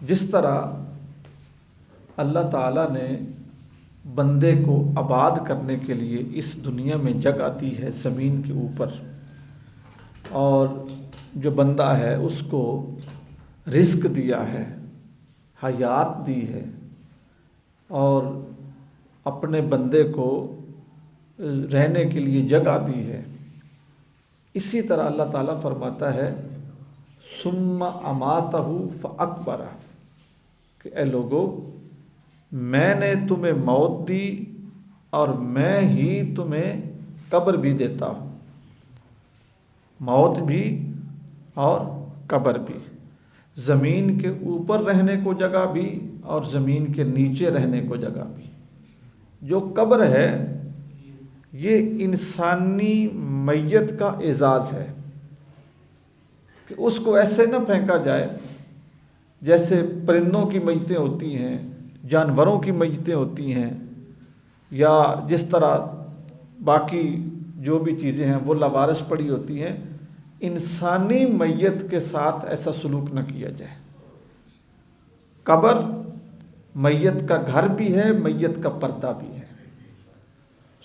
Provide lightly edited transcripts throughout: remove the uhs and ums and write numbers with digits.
جس طرح اللہ تعالیٰ نے بندے کو آباد کرنے کے لیے اس دنیا میں جگہ دی ہے زمین کے اوپر، اور جو بندہ ہے اس کو رزق دیا ہے، حیات دی ہے، اور اپنے بندے کو رہنے کے لیے جگہ دی ہے، اسی طرح اللہ تعالیٰ فرماتا ہے ثم اماتہ فاکبرہ، کہ اے لوگو میں نے تمہیں موت دی اور میں ہی تمہیں قبر بھی دیتا ہوں، موت بھی اور قبر بھی، زمین کے اوپر رہنے کو جگہ بھی اور زمین کے نیچے رہنے کو جگہ بھی۔ جو قبر ہے یہ انسانی میت کا اعزاز ہے کہ اس کو ایسے نہ پھینکا جائے جیسے پرندوں کی میتیں ہوتی ہیں، جانوروں کی میتیں ہوتی ہیں، یا جس طرح باقی جو بھی چیزیں ہیں وہ لاوارث پڑی ہوتی ہیں۔ انسانی میت کے ساتھ ایسا سلوک نہ کیا جائے۔ قبر میت کا گھر بھی ہے، میت کا پردہ بھی ہے۔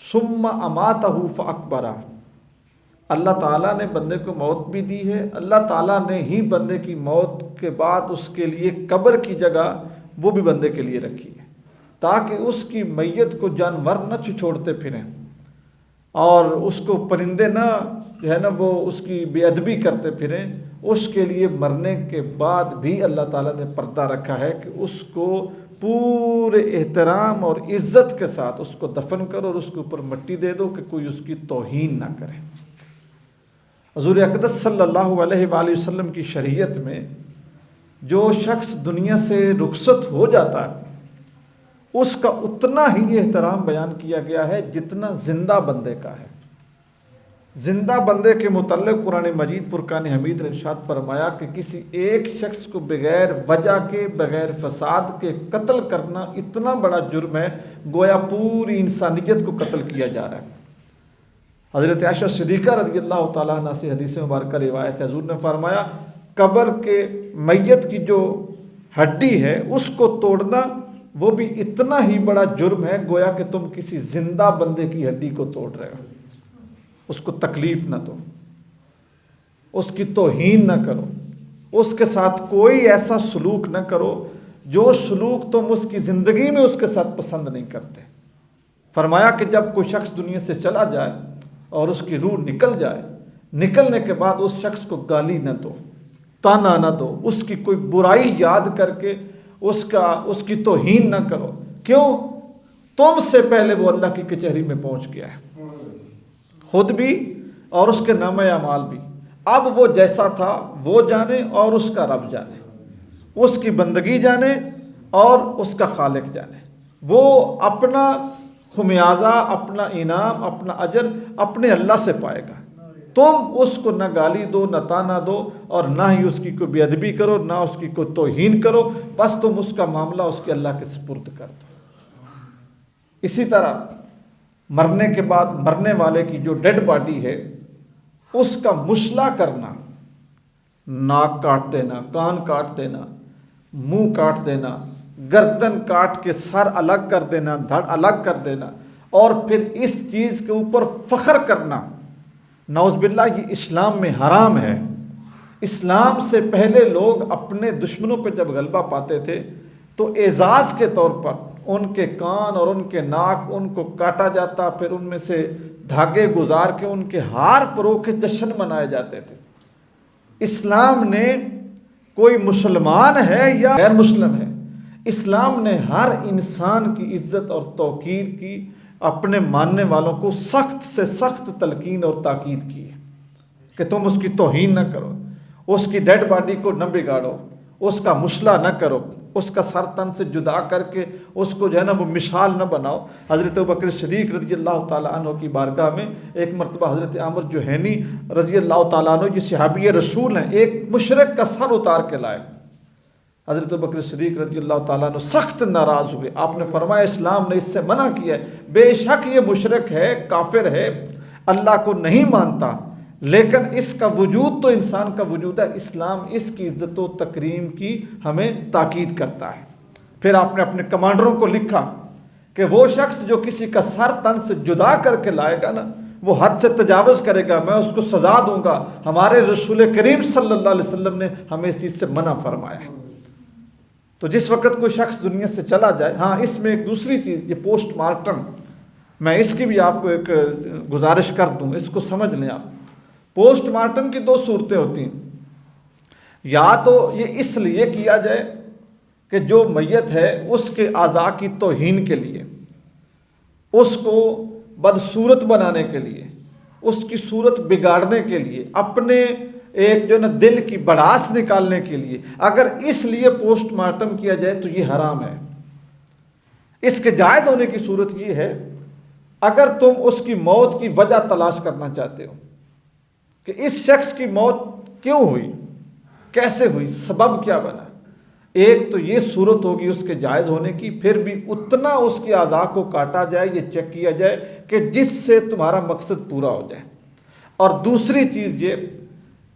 ثم اماتہ فاکبرہ، اللہ تعالیٰ نے بندے کو موت بھی دی ہے، اللہ تعالیٰ نے ہی بندے کی موت کے بعد اس کے لیے قبر کی جگہ وہ بھی بندے کے لیے رکھی ہے، تاکہ اس کی میت کو جانور نہ چھوڑتے پھریں اور اس کو پرندے نہ جو ہے نا وہ اس کی بے ادبی کرتے پھریں۔ اس کے لیے مرنے کے بعد بھی اللہ تعالیٰ نے پردہ رکھا ہے کہ اس کو پورے احترام اور عزت کے ساتھ اس کو دفن کرو اور اس کے اوپر مٹی دے دو کہ کوئی اس کی توہین نہ کرے۔ حضور اقدس صلی اللہ علیہ وآلہ وسلم کی شریعت میں جو شخص دنیا سے رخصت ہو جاتا ہے اس کا اتنا ہی احترام بیان کیا گیا ہے جتنا زندہ بندے کا ہے۔ زندہ بندے کے متعلق قرآن مجید فرقان حمید نے ارشاد فرمایا کہ کسی ایک شخص کو بغیر وجہ کے، بغیر فساد کے قتل کرنا اتنا بڑا جرم ہے گویا پوری انسانیت کو قتل کیا جا رہا ہے۔ حضرت عائشہ صدیقہ رضی اللہ تعالیٰ عنہ سے حدیث مبارکہ روایت ہے، حضور نے فرمایا قبر کے میت کی جو ہڈی ہے اس کو توڑنا وہ بھی اتنا ہی بڑا جرم ہے گویا کہ تم کسی زندہ بندے کی ہڈی کو توڑ رہے ہو۔ اس کو تکلیف نہ دو، اس کی توہین نہ کرو، اس کے ساتھ کوئی ایسا سلوک نہ کرو جو سلوک تم اس کی زندگی میں اس کے ساتھ پسند نہیں کرتے۔ فرمایا کہ جب کوئی شخص دنیا سے چلا جائے اور اس کی روح نکل جائے، نکلنے کے بعد اس شخص کو گالی نہ دو، تانا نہ دو، اس کی کوئی برائی یاد کر کے اس کی توہین نہ کرو۔ کیوں؟ تم سے پہلے وہ اللہ کی کچہری میں پہنچ گیا ہے، خود بھی اور اس کے نامہ اعمال بھی۔ اب وہ جیسا تھا وہ جانے اور اس کا رب جانے، اس کی بندگی جانے اور اس کا خالق جانے۔ وہ اپنا خمیازہ، اپنا انعام، اپنا اجر اپنے اللہ سے پائے گا۔ تم اس کو نہ گالی دو، نہ تانا دو، اور نہ ہی اس کی کوئی بے ادبی کرو، نہ اس کی کوئی توہین کرو، بس تم اس کا معاملہ اس کے اللہ کے سپرد کر دو۔ اسی طرح مرنے کے بعد مرنے والے کی جو ڈیڈ باڈی ہے اس کا مشلا کرنا، ناک کاٹ دینا، کان کاٹ دینا، منہ کاٹ دینا، گردن کاٹ کے سر الگ کر دینا، دھڑ الگ کر دینا، اور پھر اس چیز کے اوپر فخر کرنا، نعوذ باللہ یہ اسلام میں حرام ہے۔ اسلام سے پہلے لوگ اپنے دشمنوں پہ جب غلبہ پاتے تھے تو اعزاز کے طور پر ان کے کان اور ان کے ناک ان کو کاٹا جاتا، پھر ان میں سے دھاگے گزار کے ان کے ہار پرو کے جشن منائے جاتے تھے۔ اسلام نے کوئی مسلمان ہے یا غیر مسلم ہے، اسلام نے ہر انسان کی عزت اور توقیر کی، اپنے ماننے والوں کو سخت سے سخت تلقین اور تاکید کی ہے کہ تم اس کی توہین نہ کرو، اس کی ڈیڈ باڈی کو نہ بگاڑو، اس کا مشلا نہ کرو، اس کا سر تن سے جدا کر کے اس کو جو ہے نا وہ مثال نہ بناؤ۔ حضرت ابوبکر صدیق رضی اللہ تعالیٰ عنہ کی بارگاہ میں ایک مرتبہ حضرت عامر جوہینی رضی اللہ تعالیٰ عنہ جو صحابی رسول ہیں ایک مشرک کا سر اتار کے لائے۔ حضرت ابوبکر صدیق رضی اللہ تعالیٰ عنہ سخت ناراض ہوئے، آپ نے فرمایا اسلام نے اس سے منع کیا ہے، بے شک یہ مشرک ہے، کافر ہے، اللہ کو نہیں مانتا، لیکن اس کا وجود تو انسان کا وجود ہے. اسلام اس کی عزت و تکریم کی ہمیں تاکید کرتا ہے. پھر آپ نے اپنے کمانڈروں کو لکھا کہ وہ شخص جو کسی کا سر تن سے جدا کر کے لائے گا نا، وہ حد سے تجاوز کرے گا، میں اس کو سزا دوں گا. ہمارے رسول کریم صلی اللہ علیہ وسلم نے ہمیں اس چیز سے منع فرمایا ہے. تو جس وقت کوئی شخص دنیا سے چلا جائے، ہاں اس میں ایک دوسری چیز، یہ پوسٹ مارٹم، میں اس کی بھی آپ کو ایک گزارش کر دوں، اس کو سمجھ لیں آپ. پوسٹ مارٹم کی دو صورتیں ہوتی ہیں. یا تو یہ اس لیے کیا جائے کہ جو میت ہے اس کے اعضاء کی توہین کے لیے، اس کو بدصورت بنانے کے لیے، اس کی صورت بگاڑنے کے لیے، اپنے ایک جو نا دل کی بڑاس نکالنے کے لیے، اگر اس لیے پوسٹ مارٹم کیا جائے تو یہ حرام ہے. اس کے جائز ہونے کی صورت یہ ہے اگر تم اس کی موت کی وجہ تلاش کرنا چاہتے ہو کہ اس شخص کی موت کیوں ہوئی، کیسے ہوئی، سبب کیا بنا. ایک تو یہ صورت ہوگی اس کے جائز ہونے کی، پھر بھی اتنا اس کی اعضاء کو کاٹا جائے، یہ چیک کیا جائے کہ جس سے تمہارا مقصد پورا ہو جائے. اور دوسری چیز یہ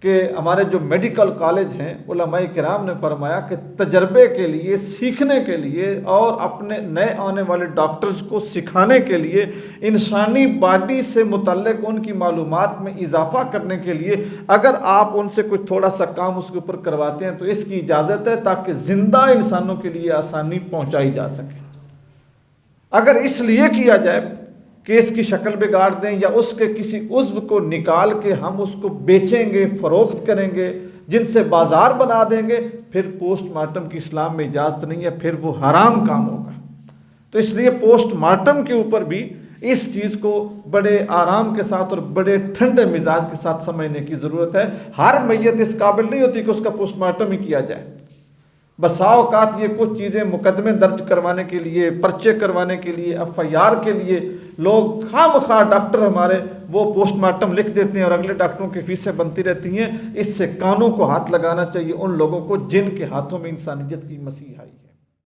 کہ ہمارے جو میڈیکل کالج ہیں، علماء کرام نے فرمایا کہ تجربے کے لیے، سیکھنے کے لیے اور اپنے نئے آنے والے ڈاکٹرز کو سکھانے کے لیے، انسانی باڈی سے متعلق ان کی معلومات میں اضافہ کرنے کے لیے اگر آپ ان سے کچھ تھوڑا سا کام اس کے اوپر کرواتے ہیں تو اس کی اجازت ہے، تاکہ زندہ انسانوں کے لیے آسانی پہنچائی جا سکے. اگر اس لیے کیا جائے کہ اس کی شکل بگاڑ دیں یا اس کے کسی عضو کو نکال کے ہم اس کو بیچیں گے، فروخت کریں گے، جن سے بازار بنا دیں گے، پھر پوسٹ مارٹم کی اسلام میں اجازت نہیں ہے، پھر وہ حرام کام ہوگا. تو اس لیے پوسٹ مارٹم کے اوپر بھی اس چیز کو بڑے آرام کے ساتھ اور بڑے ٹھنڈے مزاج کے ساتھ سمجھنے کی ضرورت ہے. ہر میت اس قابل نہیں ہوتی کہ اس کا پوسٹ مارٹم ہی کیا جائے. بسا اوقات یہ کچھ چیزیں مقدمے درج کروانے کے لیے، پرچے کروانے کے لیے، FIR کے لیے لوگ خواہ ڈاکٹر ہمارے وہ پوسٹ مارٹم لکھ دیتے ہیں اور اگلے ڈاکٹروں کی فیسیں بنتی رہتی ہیں. اس سے کانوں کو ہاتھ لگانا چاہیے ان لوگوں کو جن کے ہاتھوں میں انسانیت کی مسیح آئی.